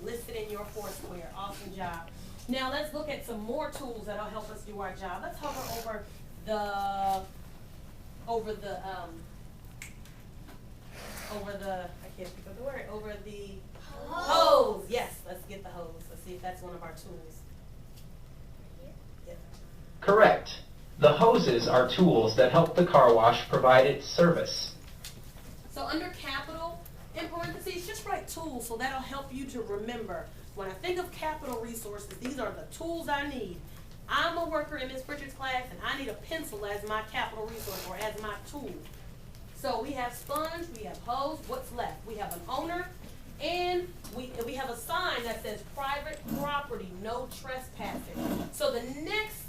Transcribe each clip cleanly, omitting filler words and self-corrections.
listed in your Foursquare. Awesome job. Now let's look at some more tools that'll help us do our job. Let's hover over the I can't think of the word, over the hose. Yes, let's get the hose. Let's see if that's one of our tools. Yeah. Correct. The hoses are tools that help the car wash provide its service. So under capital, in parentheses, just write tools, so that'll help you to remember. When I think of capital resources, these are the tools I need. I'm a worker in Ms. Pritchard's class, and I need a pencil as my capital resource, or as my tool. So we have sponge, we have hose. What's left? We have an owner, and we have a sign that says private property, no trespassing. So the next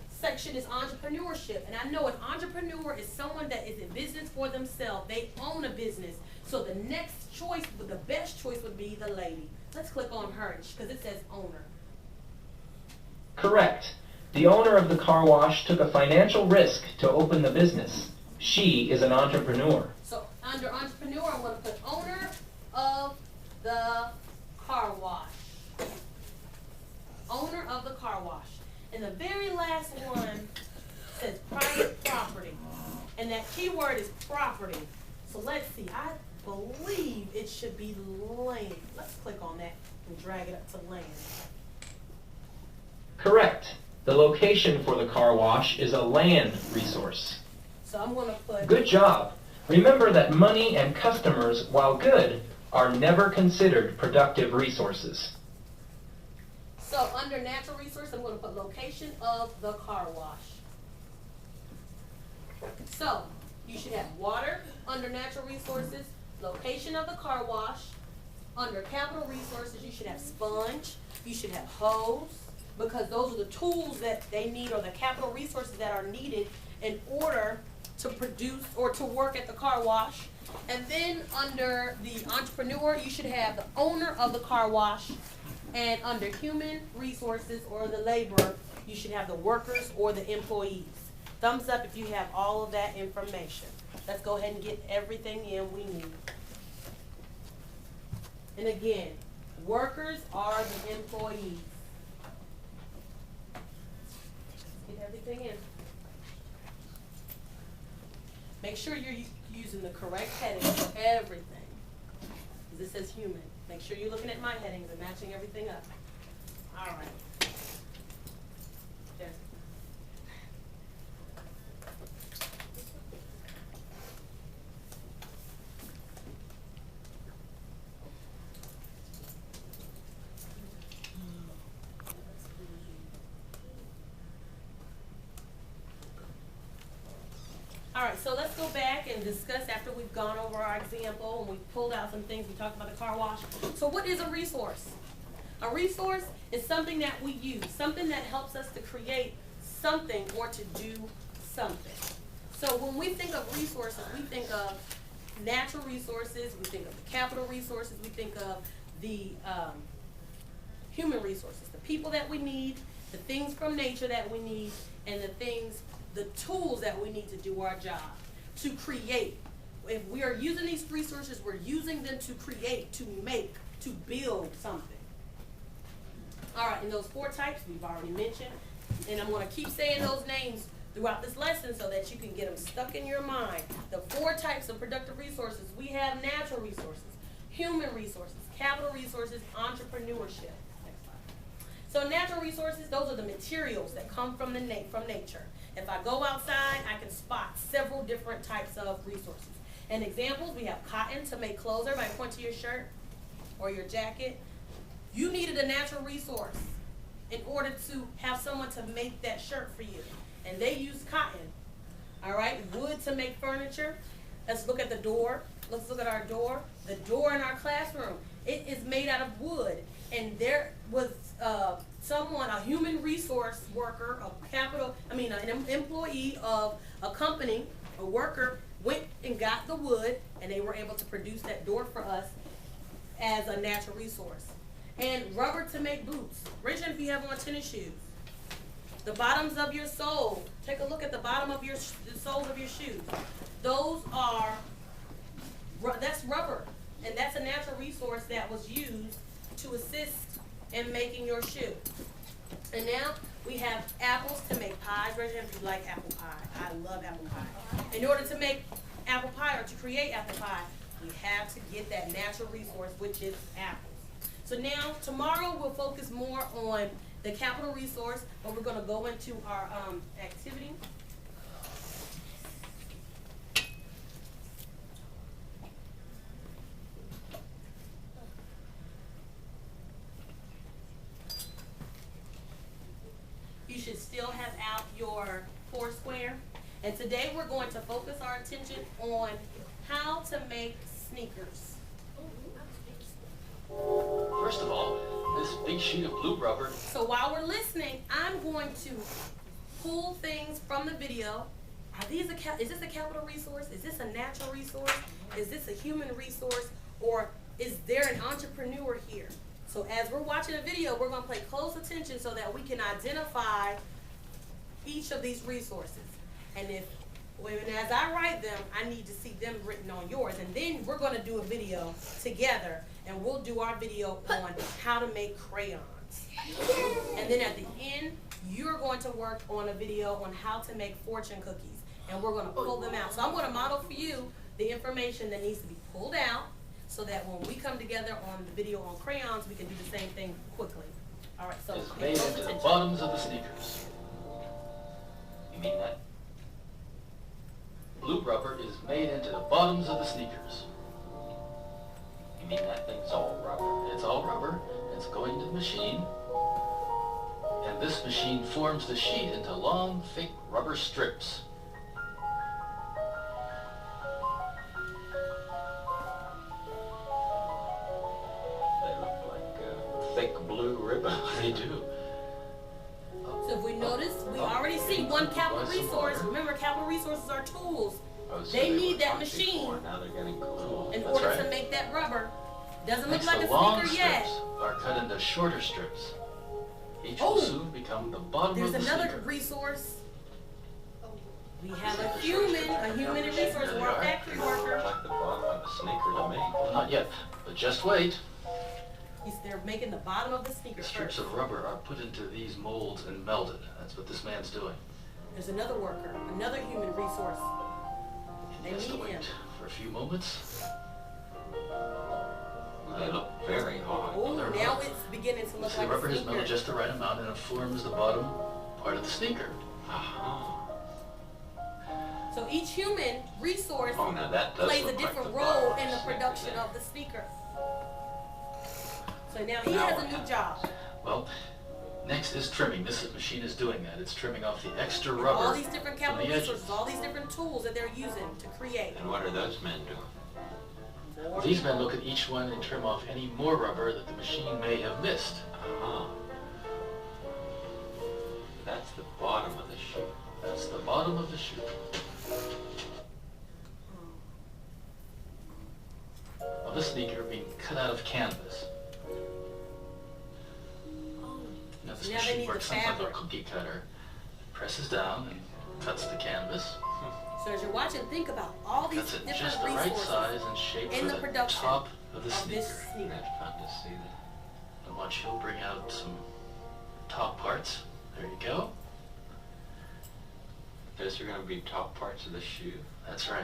section is entrepreneurship, and I know an entrepreneur is someone that is in business for themselves. They own a business. So the next choice, the best choice would be the lady. Let's click on her because it says owner. Correct. The owner of the car wash took a financial risk to open the business. She is an entrepreneur. So under entrepreneur, I'm going to put owner of the car wash. Owner of the car wash. And the very last one says private property. And that keyword is property. So let's see. I believe it should be land. Let's click on that and drag it up to land. Correct. The location for the car wash is a land resource. So I'm going to put... Good job. Remember that money and customers, while good, are never considered productive resources. So under natural resource, I'm going to put location of the car wash. So you should have water under natural resources, location of the car wash. Under capital resources, you should have sponge, you should have hose, because those are the tools that they need, or the capital resources that are needed in order to produce or to work at the car wash. And then under the entrepreneur, you should have the owner of the car wash. And under human resources or the laborer, you should have the workers or the employees. Thumbs up if you have all of that information. Let's go ahead and get everything in we need. And again, workers are the employees. Get everything in. Make sure you're using the correct heading for everything. Because it says human. Make sure you're looking at my headings and matching everything up. All right. There. All right, so let's go back and discuss after we've gone over our example and we've pulled out some things. We talked about the car wash. So what is a resource? A resource is something that we use, something that helps us to create something or to do something. So when we think of resources, we think of natural resources, we think of the capital resources, we think of the human resources, the people that we need, the things from nature that we need, and the tools that we need to do our job, to create. If we are using these resources, we're using them to create, to make, to build something. All right, and those four types we've already mentioned, and I'm going to keep saying those names throughout this lesson so that you can get them stuck in your mind. The four types of productive resources: we have natural resources, human resources, capital resources, entrepreneurship. Next slide. So natural resources, those are the materials that come from nature. If I go outside, I can spot several different types of resources. And examples, we have cotton to make clothes. Everybody point to your shirt or your jacket. You needed a natural resource in order to have someone to make that shirt for you. And they used cotton. All right, wood to make furniture. Let's look at the door. Let's look at our door. The door in our classroom, it is made out of wood. And there was someone, a human resource worker, an employee of a company, a worker, went and got the wood, and they were able to produce that door for us as a natural resource. And rubber to make boots. Raise your hand if you have on tennis shoes. The bottoms of your sole. Take a look at the bottom of the soles of your shoes. That's rubber, and that's a natural resource that was used to assist in making your shoe. And now we have apples to make pies. Raise your hand if you like apple pie. I love apple pie. In order to make apple pie or to create apple pie, we have to get that natural resource, which is apples. So now, tomorrow we'll focus more on the capital resource, but we're going to go into our activity. You should still have out your Foursquare. And today we're going to focus our attention on how to make sneakers. First of all, this big sheet of blue rubber. So while we're listening, I'm going to pull things from the video. Is this a capital resource? Is this a natural resource? Is this a human resource? Or is there an entrepreneur here? So as we're watching a video, we're going to pay close attention so that we can identify each of these resources. And as I write them, I need to see them written on yours. And then we're going to do a video together, and we'll do our video on how to make crayons. And then at the end, you're going to work on a video on how to make fortune cookies. And we're going to pull them out. So I'm going to model for you the information that needs to be pulled out so that when we come together on the video on crayons, we can do the same thing quickly. All right, so Is pay made close into the attention. bottoms of the sneakers. You mean that? Blue rubber is made into the bottoms of the sneakers. You mean that thing's all rubber? It's all rubber. It's going to the machine. And this machine forms the sheet into long, thick rubber strips. They look like thick blue ribbon. They do. So if we notice, we already see one capital resource. Remember, capital resources are tools. They need that machine Now they're getting cool. in That's order right. to make that rubber. Doesn't look Next, like the a long sneaker strips yet. are cut into shorter strips. Each Oh, will soon become the bottom There's of the another sneaker. resource. We have a human resource or a factory worker. Like the bottom of the sneaker to me. Well, not yet, but just wait. They're making the bottom of the sneaker The strips first. of rubber are put into these molds and melted. That's what this man's doing. There's another worker, another human resource. He They has to need wait him. for a few moments. They look very hard. Oh, They're now hard. it's beginning to look The like rubber a has melted sneaker. just the right amount and it forms the bottom part of the sneaker. So each human resource Oh, now that does plays a look like different the role bottom of in the the sneaker production then. of the sneaker. So now he Now has what a new happens? job. Well, next is trimming. This machine is doing that. It's trimming off the extra rubber. All these different from capital the edges. resources, all these different tools that they're using to create. And what are those men doing? More These men people. look at each one and trim off any more rubber that the machine may have missed. Uh-huh. That's the bottom of the shoe. That's the bottom of the shoe. Of the sneaker being cut out of canvas. Now this Now they machine need the works something like a fabric. cookie cutter. It presses down and cuts the canvas. So as you're watching, think about all these Cuts it different just the right resources size and shape in for the the production top of the of sneaker. this sneaker. That's fun to see that. And watch, he'll bring out some top parts. There you go. Those are going to be top parts of the shoe. That's right.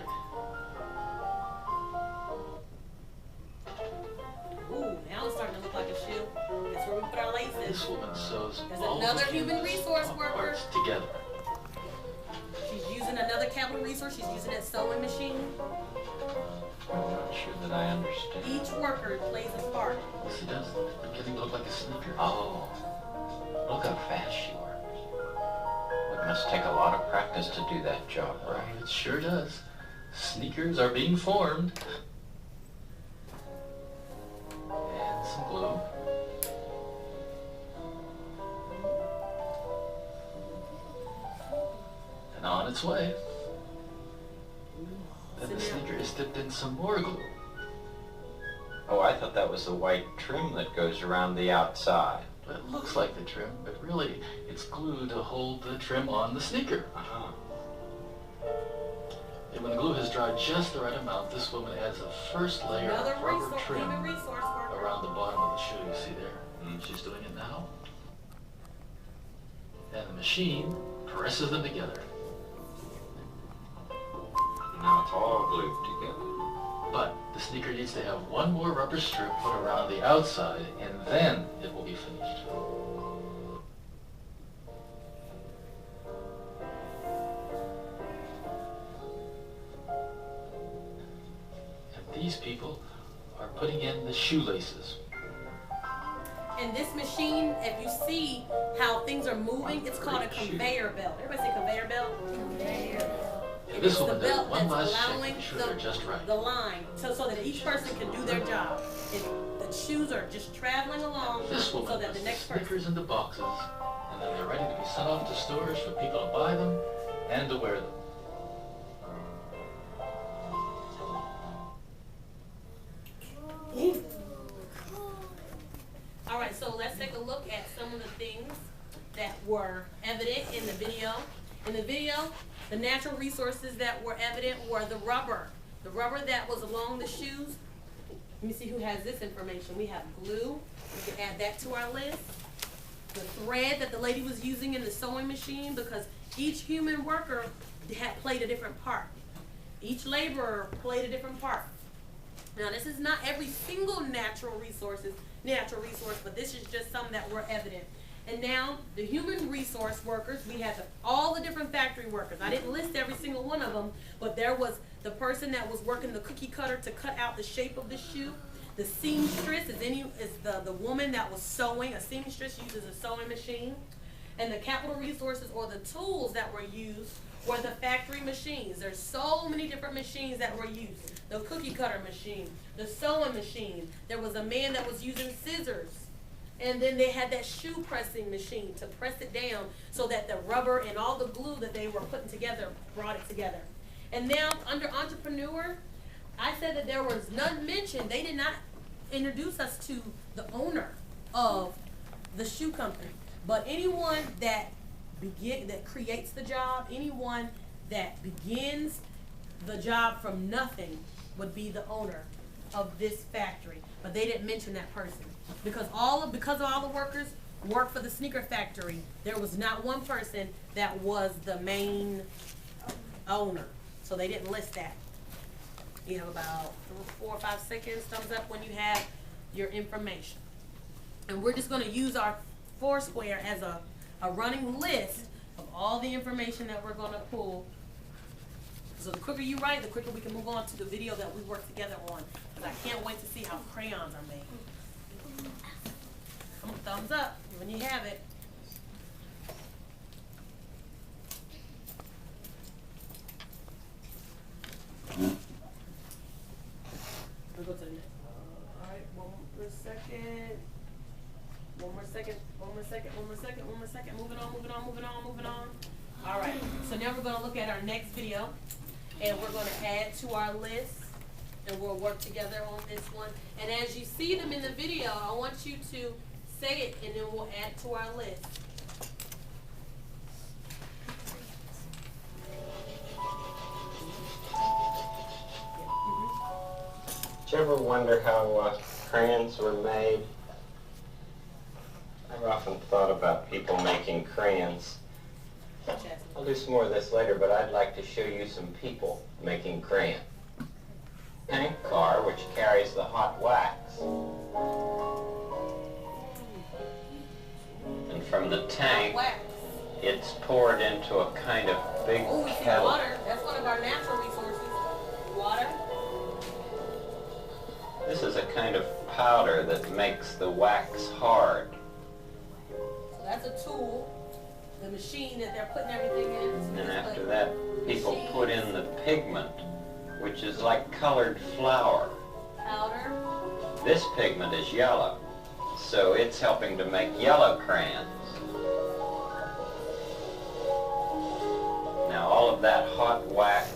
Ooh, now it's starting to look like a shoe. That's where we put our laces. This woman sews There's all another the human canvas resource top worker. parts together. She's using another capital resource. She's using that sewing machine. I'm not sure that I understand. Each worker plays a part. Yes, it does. It's beginning to look like a sneaker. Oh, look how fast she works. It must take a lot of practice to do that job, Oh, right? it sure does. Sneakers are being formed. And some glue. And on its way. Then the So now- sneaker is dipped in some more glue. Oh, I thought that was the white trim that goes around the outside. But it looks like the trim, but really it's glue to hold the trim on the sneaker. Uh-huh. And when the glue has dried just the right amount, this woman adds a first layer Another of rubber resource, trim human resource worker. around the bottom of the shoe, you see there? She's doing it now. And the machine presses them together. Now it's all glued together. But the sneaker needs to have one more rubber strip put around the outside, and then it will be finished. And these people are putting in the shoelaces. And this machine, if you see how things are moving, it's called a conveyor belt. Everybody say conveyor belt? Conveyor belt. And this It's the woman does belt one that's last check to allowing be sure they're just right. the line, so that each person can do their job. If the shoes are just traveling along, This so woman that puts the the next person. sneakers into boxes, and then they're ready to be sent off to stores for people to buy them and to wear them. All right, so let's take a look at some of the things that were evident in the video. In the video, the natural resources that were evident were the rubber that was along the shoes. Let me see who has this information. We have glue. We can add that to our list. The thread that the lady was using in the sewing machine, because each human worker had played a different part. Each laborer played a different part. Now, this is not every single natural resource, but this is just some that were evident. And now, the human resource workers, we have all the different factory workers. I didn't list every single one of them, but there was the person that was working the cookie cutter to cut out the shape of the shoe. The seamstress is the woman that was sewing. A seamstress uses a sewing machine. And the capital resources, or the tools that were used, were the factory machines. There's so many different machines that were used. The cookie cutter machine, the sewing machine. There was a man that was using scissors. And then they had that shoe pressing machine to press it down so that the rubber and all the glue that they were putting together brought it together. And now, under entrepreneur, I said that there was none mentioned. They did not introduce us to the owner of the shoe company. But anyone that creates the job, anyone that begins the job from nothing would be the owner of this factory. But they didn't mention that person. Because of all the workers work for the sneaker factory, there was not one person that was the main owner. So they didn't list that. You have about 4 or 5 seconds, thumbs up when you have your information. And we're just going to use our Foursquare as a running list of all the information that we're going to pull. So the quicker you write, the quicker we can move on to the video that we work together on. Because I can't wait to see how crayons are made. Come on, thumbs up when you have it. We'll go to the next. All right, one more second. Moving on. All right, so now we're going to look at our next video, and we're going to add to our list, and we'll work together on this one. And as you see them in the video, I want you to say it, and then we'll add to our list. Did you ever wonder how crayons were made? I've often thought about people making crayons. I'll do some more of this later, but I'd like to show you some people making crayon. Tank car, which carries the hot wax. And from the tank, it's poured into a kind of big Oh, we see kettle. water. That's one of our natural resources. Water. This is a kind of powder that makes the wax hard. So that's a tool. The machine that they're putting everything in. And then after that, people put in the pigment, which is like colored flour. Powder. This pigment is yellow, so it's helping to make yellow crayons. Now all of that hot wax